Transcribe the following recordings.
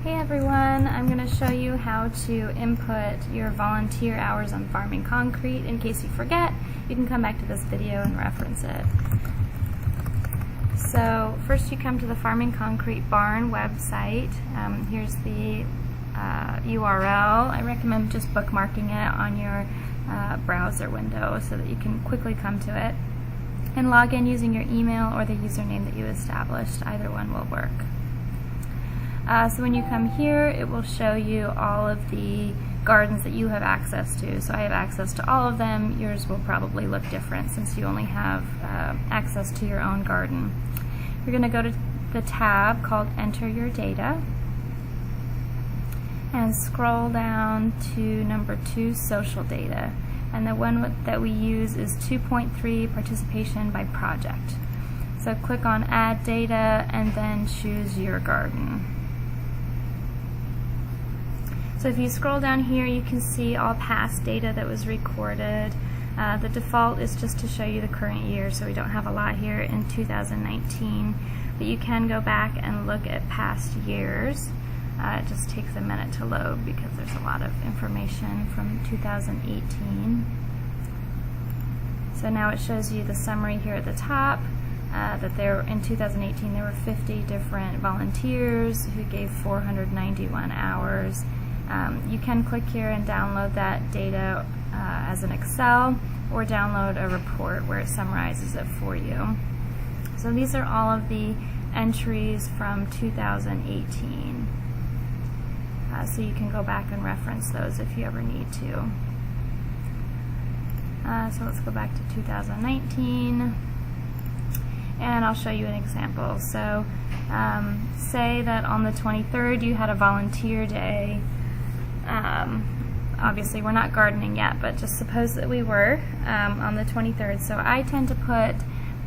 Hey everyone, I'm going to show you how to input your volunteer hours on farming concrete. In case you forget, you can come back to this video and reference it. So first you come to the Farming Concrete Barn website. Here's the URL. I recommend just bookmarking it on your browser window so that you can quickly come to it. And log in using your email or the username that you established. Either one will work. So when you come here, it will show you all of the gardens that you have access to. So I have access to all of them. Yours will probably look different since you only have access to your own garden. You're going to go to the tab called Enter Your Data and scroll down to number 2, Social Data. And the one that we use is 2.3, Participation by Project. So click on Add Data and then choose your garden. So if you scroll down here, you can see all past data that was recorded. The default is just to show you the current year, so we don't have a lot here in 2019. But you can go back and look at past years. It just takes a minute to load because there's a lot of information from 2018. So now it shows you the summary here at the top. That there in 2018 there were 50 different volunteers who gave 491 hours. You can click here and download that data as an Excel or download a report where it summarizes it for you. So these are all of the entries from 2018. So you can go back and reference those if you ever need to. So let's go back to 2019 and I'll show you an example. So say that on the 23rd you had a volunteer day. Obviously we're not gardening yet, but just suppose that we were on the 23rd. So I tend to put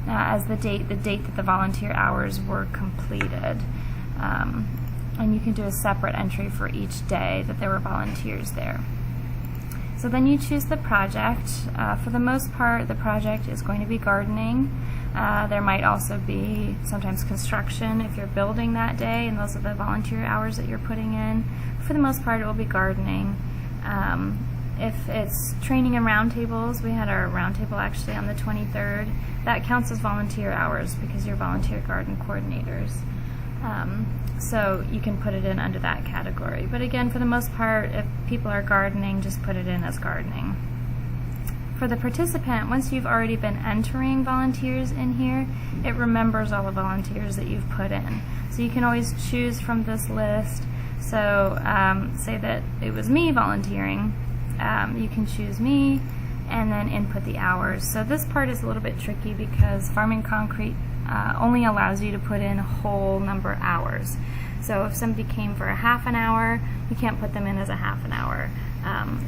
as the date that the volunteer hours were completed. And you can do a separate entry for each day that there were volunteers there. So then you choose the project. For the most part, the project is going to be gardening. There might also be sometimes construction if you're building that day, and those are the volunteer hours that you're putting in. For the most part, it will be gardening. If it's training and roundtables, we had our roundtable actually on the 23rd. That counts as volunteer hours because you're volunteer garden coordinators. So you can put it in under that category. But again, for the most part, if people are gardening, just put it in as gardening. For the participant, once you've already been entering volunteers in here, it remembers all the volunteers that you've put in. So you can always choose from this list. So say that it was me volunteering, you can choose me and then input the hours. So this part is a little bit tricky because Farming Concrete only allows you to put in a whole number of hours. So if somebody came for a half an hour, you can't put them in as a half an hour.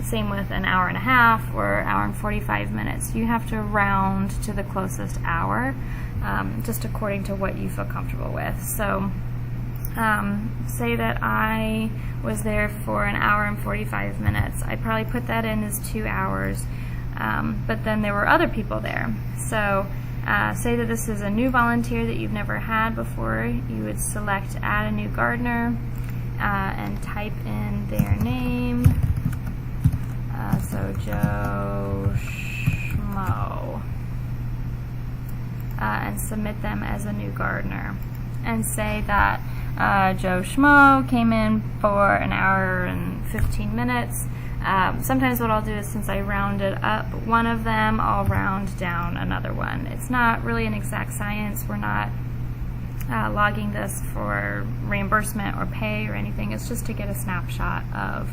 Same with an hour and a half or hour and 45 minutes. You have to round to the closest hour, just according to what you feel comfortable with. So say that I was there for an hour and 45 minutes. I probably put that in as 2 hours, but then there were other people there. So say that this is a new volunteer that you've never had before. You would select Add a New Gardener and type in their name. So Joe Schmo, and submit them as a new gardener. And say that Joe Schmo came in for an hour and 15 minutes. Sometimes what I'll do is, since I rounded up one of them, I'll round down another one. It's not really an exact science. We're not logging this for reimbursement or pay or anything. It's just to get a snapshot of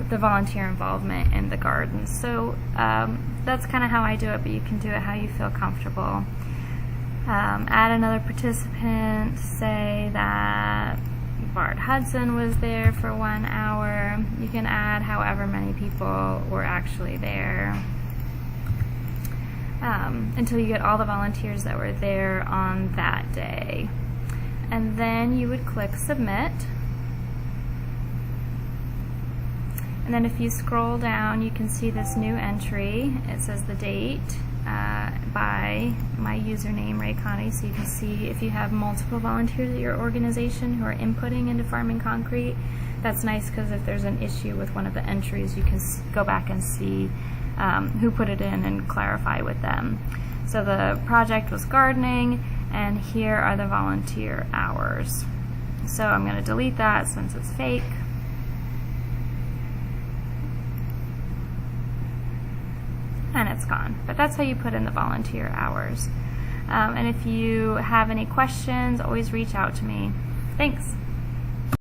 the volunteer involvement in the garden. So that's kind of how I do it, but you can do it how you feel comfortable. Add another participant. Say that Bart Hudson was there for 1 hour. You can add however many people were actually there until you get all the volunteers that were there on that day. And then you would click Submit. And then if you scroll down, you can see this new entry. It says the date, by my username, Ray Connie, so you can see if you have multiple volunteers at your organization who are inputting into Farming Concrete. That's nice because if there's an issue with one of the entries, you can go back and see who put it in and clarify with them. So the project was gardening, and here are the volunteer hours. So I'm going to delete that since it's fake. And it's gone. But that's how you put in the volunteer hours. And if you have any questions, always reach out to me. Thanks.